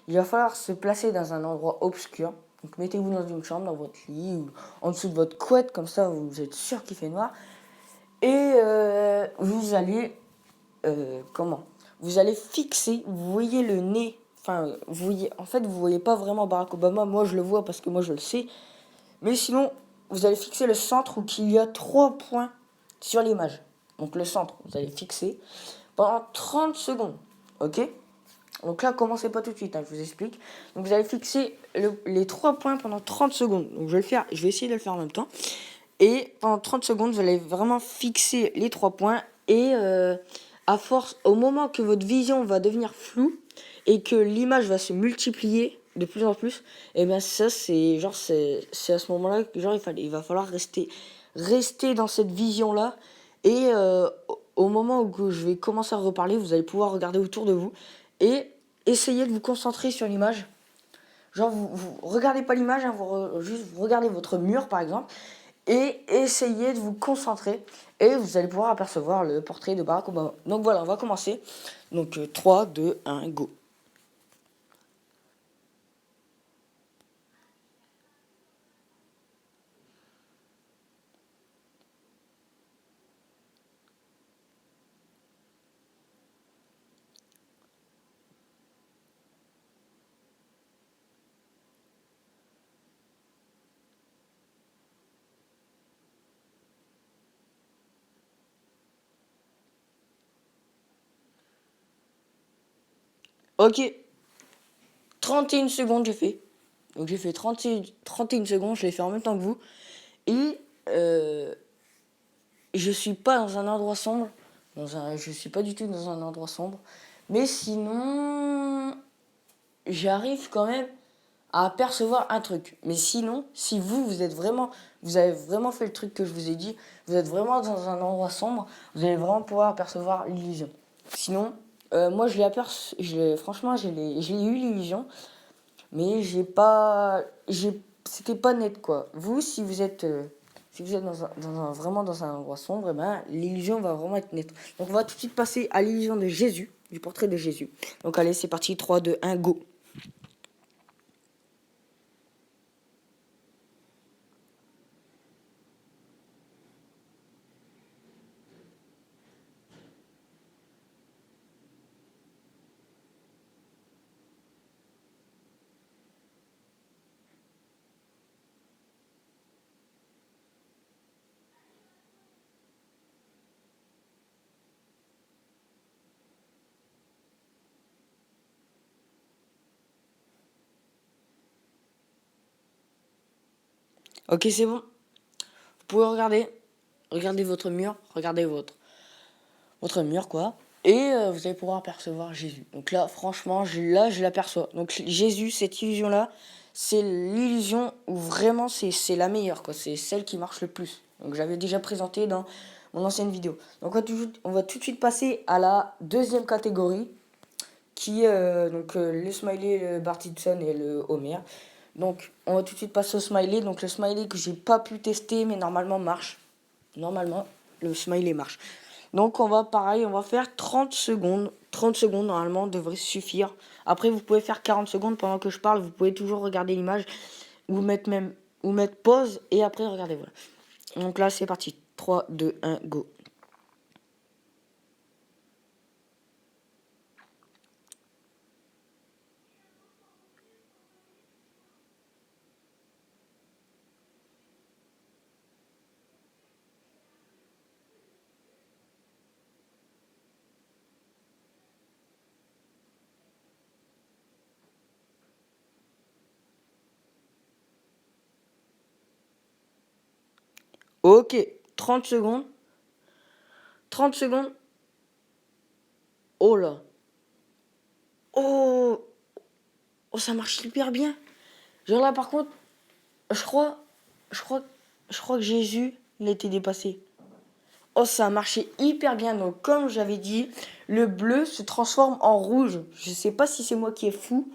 il va falloir se placer dans un endroit obscur. Donc mettez-vous dans une chambre, dans votre lit ou en dessous de votre couette, comme ça vous êtes sûr qu'il fait noir. Et vous allez vous allez fixer, vous voyez le nez, enfin vous voyez pas vraiment Barack Obama, moi je le vois parce que moi je le sais, mais sinon vous allez fixer le centre où il y a 3 points sur l'image. Donc le centre, vous allez fixer pendant 30 secondes, ok? Donc là, commencez pas tout de suite, je vous explique. Donc vous allez fixer les 3 points pendant 30 secondes. Donc je vais essayer de le faire en même temps. Et pendant 30 secondes, vous allez vraiment fixer les 3 points. Et à force, au moment que votre vision va devenir floue et que l'image va se multiplier de plus en plus, et bien ça, c'est à ce moment-là que il va falloir rester dans cette vision-là. Et au moment où je vais commencer à reparler, vous allez pouvoir regarder autour de vous et essayer de vous concentrer sur l'image. Genre, vous regardez pas l'image, juste vous regardez votre mur par exemple, et essayez de vous concentrer, et vous allez pouvoir apercevoir le portrait de Barack Obama. Donc voilà, on va commencer. Donc 3, 2, 1, go. Ok, 31 secondes j'ai fait. Donc j'ai fait 31 secondes, je l'ai fait en même temps que vous. Et je suis pas dans un endroit sombre. Je suis pas du tout dans un endroit sombre. Mais sinon, j'arrive quand même à apercevoir un truc. Mais sinon, si vous avez vraiment fait le truc que je vous ai dit, vous êtes vraiment dans un endroit sombre, vous allez vraiment pouvoir apercevoir l'illusion. Sinon, moi je l'ai aperçu, franchement, je l'ai eu l'illusion, mais c'était pas net quoi. Vous, si vous êtes vraiment dans un endroit sombre, eh ben, l'illusion va vraiment être nette. Donc on va tout de suite passer à l'illusion de Jésus, du portrait de Jésus. Donc allez, c'est parti, 3, 2, 1, go. Ok, c'est bon. Vous pouvez regarder votre mur, regardez votre mur quoi. Et vous allez pouvoir apercevoir Jésus. Donc là, franchement, je l'aperçois. Donc Jésus, cette illusion-là, c'est l'illusion où vraiment c'est la meilleure quoi. C'est celle qui marche le plus. Donc j'avais déjà présenté dans mon ancienne vidéo. Donc on va tout de suite passer à la deuxième catégorie, qui est le smiley, le Bart Simpson et le Homer. Donc on va tout de suite passer au smiley. Donc le smiley que j'ai pas pu tester mais normalement marche. Normalement, le smiley marche. Donc on va faire 30 secondes. 30 secondes normalement devrait suffire. Après vous pouvez faire 40 secondes pendant que je parle. Vous pouvez toujours regarder l'image ou mettre pause et après regardez. Voilà. Donc là c'est parti. 3, 2, 1, go. Ok, 30 secondes. 30 secondes. Oh là. Oh, oh ça marche hyper bien. Genre là par contre, je crois, je crois, je crois que Jésus, il a été dépassé. Oh, ça a marché hyper bien. Donc, comme j'avais dit, le bleu se transforme en rouge. Je sais pas si c'est moi qui est fou,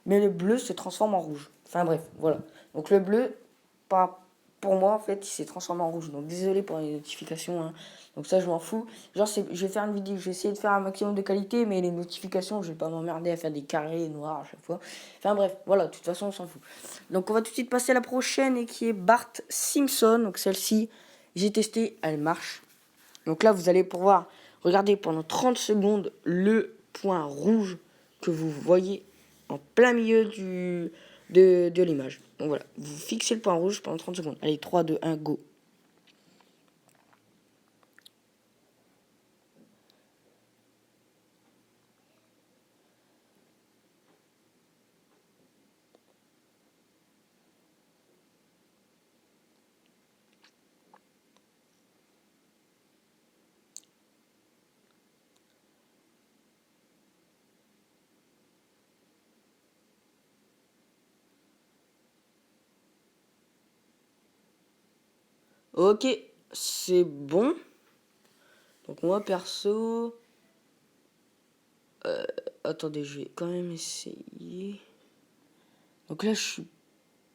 mais le bleu se transforme en rouge. Enfin bref, voilà. Donc le bleu, pour moi, en fait, il s'est transformé en rouge. Donc, désolé pour les notifications. Hein. Donc, ça, je m'en fous. Genre, je vais faire une vidéo. Je vais essayer de faire un maximum de qualité. Mais les notifications, je vais pas m'emmerder à faire des carrés noirs à chaque fois. Enfin, bref, voilà. De toute façon, on s'en fout. Donc, on va tout de suite passer à la prochaine et qui est Bart Simpson. Donc, celle-ci, j'ai testé. Elle marche. Donc, là, vous allez pouvoir regarder pendant 30 secondes le point rouge que vous voyez en plein milieu de l'image. Donc voilà, vous fixez le point rouge pendant 30 secondes. Allez, 3, 2, 1, go. Ok, c'est bon. Donc moi, perso... attendez, je vais quand même essayer. Donc là, je suis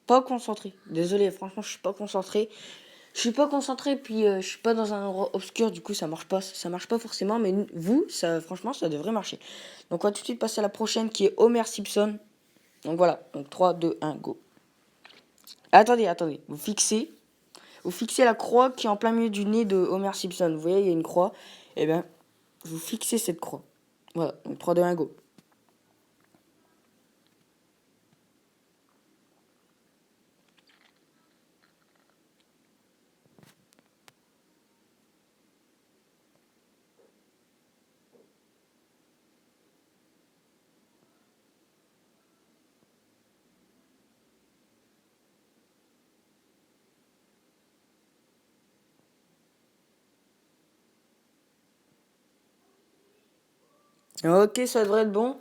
pas concentré. Désolé, franchement, je suis pas concentré. Je suis pas concentré, puis je suis pas dans un endroit obscur, du coup ça marche pas. Ça marche pas forcément, mais vous, ça, franchement, ça devrait marcher. Donc on va tout de suite passer à la prochaine qui est Homer Simpson. Donc voilà, donc 3, 2, 1, go. Attendez, vous fixez la croix qui est en plein milieu du nez de Homer Simpson. Vous voyez, il y a une croix. Et bien, vous fixez cette croix. Voilà, donc 3, 2, 1, go. Ok, ça devrait être bon.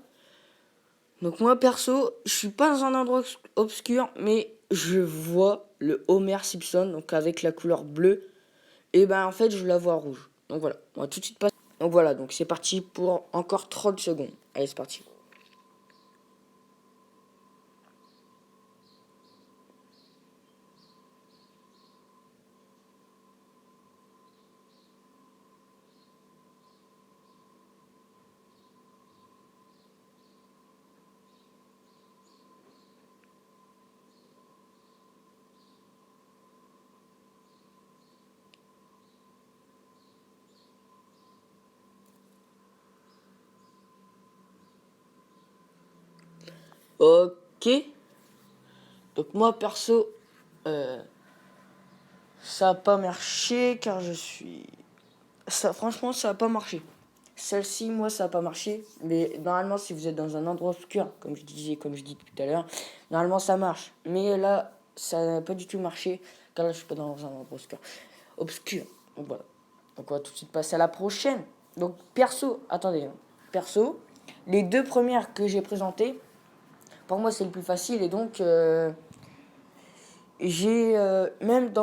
Donc moi, perso, je suis pas dans un endroit obscur, mais je vois le Homer Simpson, donc avec la couleur bleue. Et ben en fait, je la vois rouge. Donc voilà, on va tout de suite passer. Donc voilà, donc c'est parti pour encore 30 secondes. Allez, c'est parti. Ok. Donc moi, perso, ça a pas marché car je suis... Ça, franchement, ça a pas marché. Celle-ci, moi, ça a pas marché. Mais normalement, si vous êtes dans un endroit obscur, comme je dis tout à l'heure, normalement, ça marche. Mais là, ça n'a pas du tout marché car là, je suis pas dans un endroit obscur. Donc voilà. Donc on va tout de suite passer à la prochaine. Donc perso, attendez. Perso, les deux premières que j'ai présentées, pour moi, c'est le plus facile. Et donc, j'ai même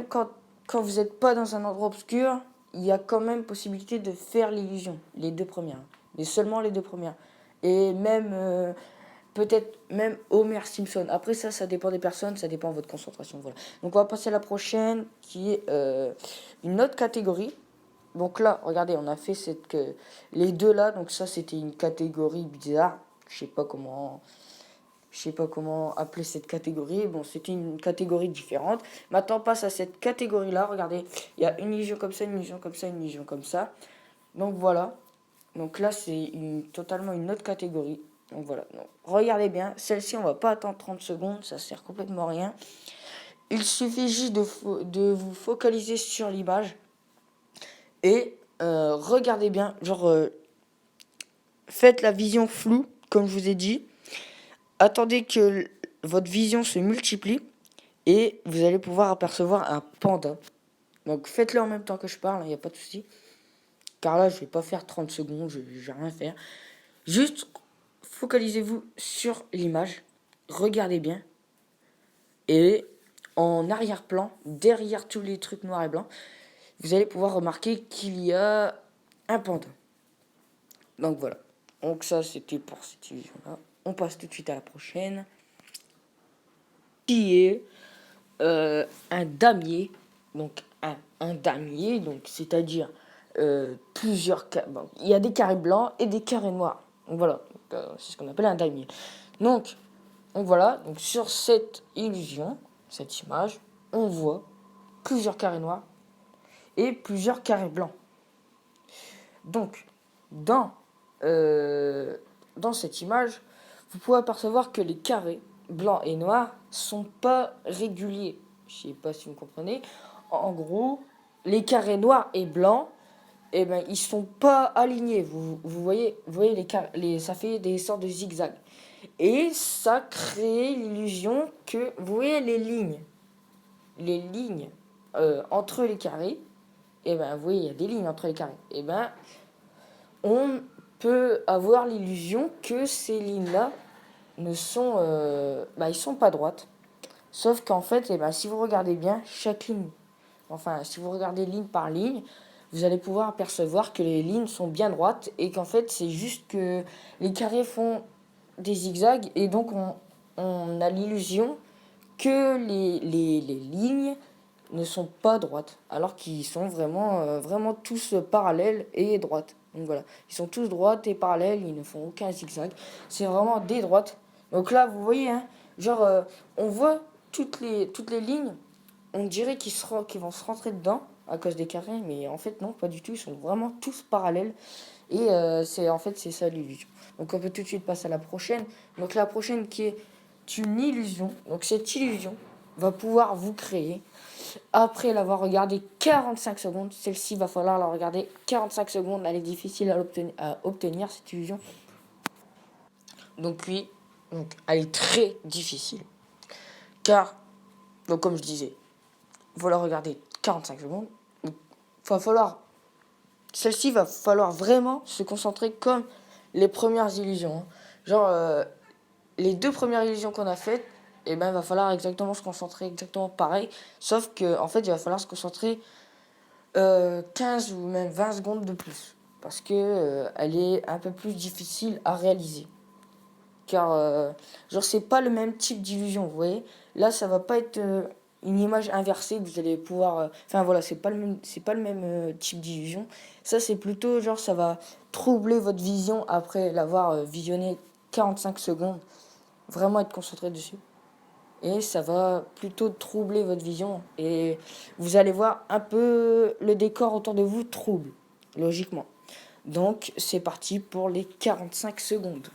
quand vous n'êtes pas dans un endroit obscur, il y a quand même possibilité de faire l'illusion, les deux premières, mais seulement les deux premières. Et même peut-être même Homer Simpson. Après ça dépend des personnes, ça dépend de votre concentration. Voilà. Donc on va passer à la prochaine qui est une autre catégorie. Donc là, regardez, on a fait les deux là. Donc ça c'était une catégorie bizarre. Je sais pas comment appeler cette catégorie. Bon, c'était une catégorie différente. Maintenant, on passe à cette catégorie-là. Regardez, il y a une illusion comme ça, une illusion comme ça, une illusion comme ça. Donc voilà. Donc là, c'est totalement une autre catégorie. Donc voilà. Donc, regardez bien. Celle-ci, on va pas attendre 30 secondes. Ça sert complètement à rien. Il suffit juste de vous focaliser sur l'image. Et regardez bien. Genre, faites la vision floue, comme je vous ai dit. Attendez que votre vision se multiplie et vous allez pouvoir apercevoir un panda. Donc faites-le en même temps que je parle, il n'y a pas de souci. Car là, je vais pas faire 30 secondes, je vais rien faire. Juste focalisez-vous sur l'image, regardez bien. Et en arrière-plan, derrière tous les trucs noirs et blancs, vous allez pouvoir remarquer qu'il y a un panda. Donc voilà. Donc ça, c'était pour cette illusion-là. On passe tout de suite à la prochaine. Qui est un damier, donc un damier, donc c'est-à-dire plusieurs carrés. Bon, il y a des carrés blancs et des carrés noirs. Donc voilà, c'est ce qu'on appelle un damier. Donc voilà, donc sur cette illusion, cette image, on voit plusieurs carrés noirs et plusieurs carrés blancs. Donc dans cette image, vous pouvez apercevoir que les carrés blancs et noirs sont pas réguliers. Je sais pas si vous comprenez. En gros, les carrés noirs et blancs, eh ben, ils sont pas alignés. Vous voyez ça fait des sortes de zigzags. Et ça crée l'illusion que, vous voyez les lignes entre les carrés, eh ben, vous voyez, il y a des lignes entre les carrés. Eh ben, on peut avoir l'illusion que ces lignes-là ne sont, ils sont pas droites. Sauf qu'en fait, si vous regardez bien, chaque ligne, si vous regardez ligne par ligne, vous allez pouvoir apercevoir que les lignes sont bien droites et qu'en fait, c'est juste que les carrés font des zigzags et donc on a l'illusion que les lignes ne sont pas droites, alors qu'ils sont vraiment tous parallèles et droites. Donc voilà, ils sont tous droites et parallèles, ils ne font aucun zigzag. C'est vraiment des droites. Donc là, vous voyez, hein, on voit toutes les lignes, on dirait qu'ils vont se rentrer dedans à cause des carrés, mais en fait non, pas du tout, ils sont vraiment tous parallèles. Et c'est ça l'illusion. Donc on peut tout de suite passer à la prochaine. Donc la prochaine qui est une illusion. Donc cette illusion va pouvoir vous créer, après l'avoir regardée 45 secondes, celle-ci va falloir la regarder 45 secondes, elle est difficile à obtenir cette illusion. Donc oui, elle est très difficile. Car, donc comme je disais, il faut la regarder 45 secondes. Celle-ci va falloir vraiment se concentrer comme les premières illusions. Les deux premières illusions qu'on a faites, il va falloir exactement se concentrer exactement pareil. Sauf qu'en fait, il va falloir se concentrer 15 ou même 20 secondes de plus. Parce que elle est un peu plus difficile à réaliser. Car, c'est pas le même type d'illusion, vous voyez. Là, ça va pas être une image inversée que vous allez pouvoir... c'est pas le même type d'illusion. Ça, c'est plutôt, ça va troubler votre vision après l'avoir visionné 45 secondes. Vraiment être concentré dessus. Et ça va plutôt troubler votre vision. Et vous allez voir un peu le décor autour de vous trouble, logiquement. Donc, c'est parti pour les 45 secondes.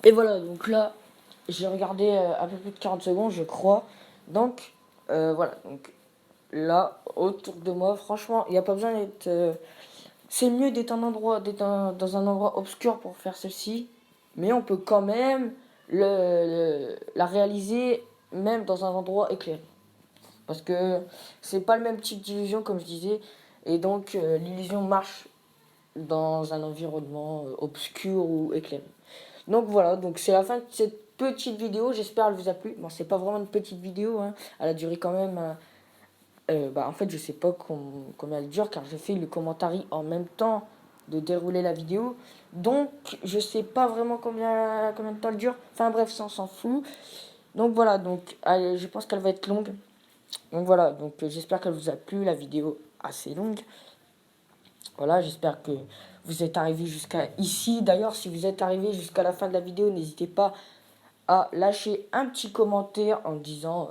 Et voilà, donc là, j'ai regardé un peu plus de 40 secondes, je crois. Donc, voilà. Donc, là, autour de moi, franchement, il n'y a pas besoin d'être... c'est mieux dans un endroit obscur pour faire ceci. Mais on peut quand même la réaliser même dans un endroit éclairé. Parce que c'est pas le même type d'illusion, comme je disais. Et donc, l'illusion marche dans un environnement obscur ou éclairé. Donc voilà, donc c'est la fin de cette petite vidéo, j'espère qu'elle vous a plu. Bon, c'est pas vraiment une petite vidéo, hein. Elle a duré quand même... en fait, je sais pas combien elle dure, car j'ai fait le commentaire en même temps de dérouler la vidéo. Donc, je sais pas vraiment combien de temps elle dure. Enfin bref, ça on s'en fout. Donc voilà, donc allez, je pense qu'elle va être longue. Donc voilà, donc j'espère qu'elle vous a plu, la vidéo assez longue. Voilà, j'espère que vous êtes arrivé jusqu'à ici. D'ailleurs, si vous êtes arrivé jusqu'à la fin de la vidéo, n'hésitez pas à lâcher un petit commentaire en disant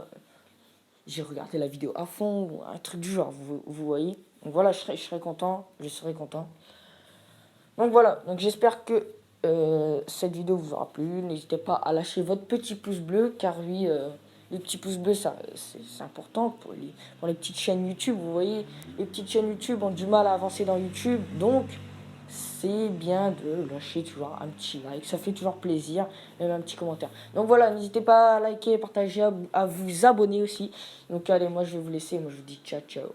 j'ai regardé la vidéo à fond ou un truc du genre, vous voyez. Donc voilà, je serai content, je serai content. Donc voilà, donc j'espère que cette vidéo vous aura plu. N'hésitez pas à lâcher votre petit pouce bleu car lui, le petit pouce bleu, ça, c'est important pour les petites chaînes YouTube. Vous voyez, les petites chaînes YouTube ont du mal à avancer dans YouTube, donc c'est bien de lâcher toujours un petit like, ça fait toujours plaisir, même un petit commentaire. Donc voilà, n'hésitez pas à liker, partager, à vous abonner aussi. Donc allez, moi je vais vous laisser, moi je vous dis ciao ciao.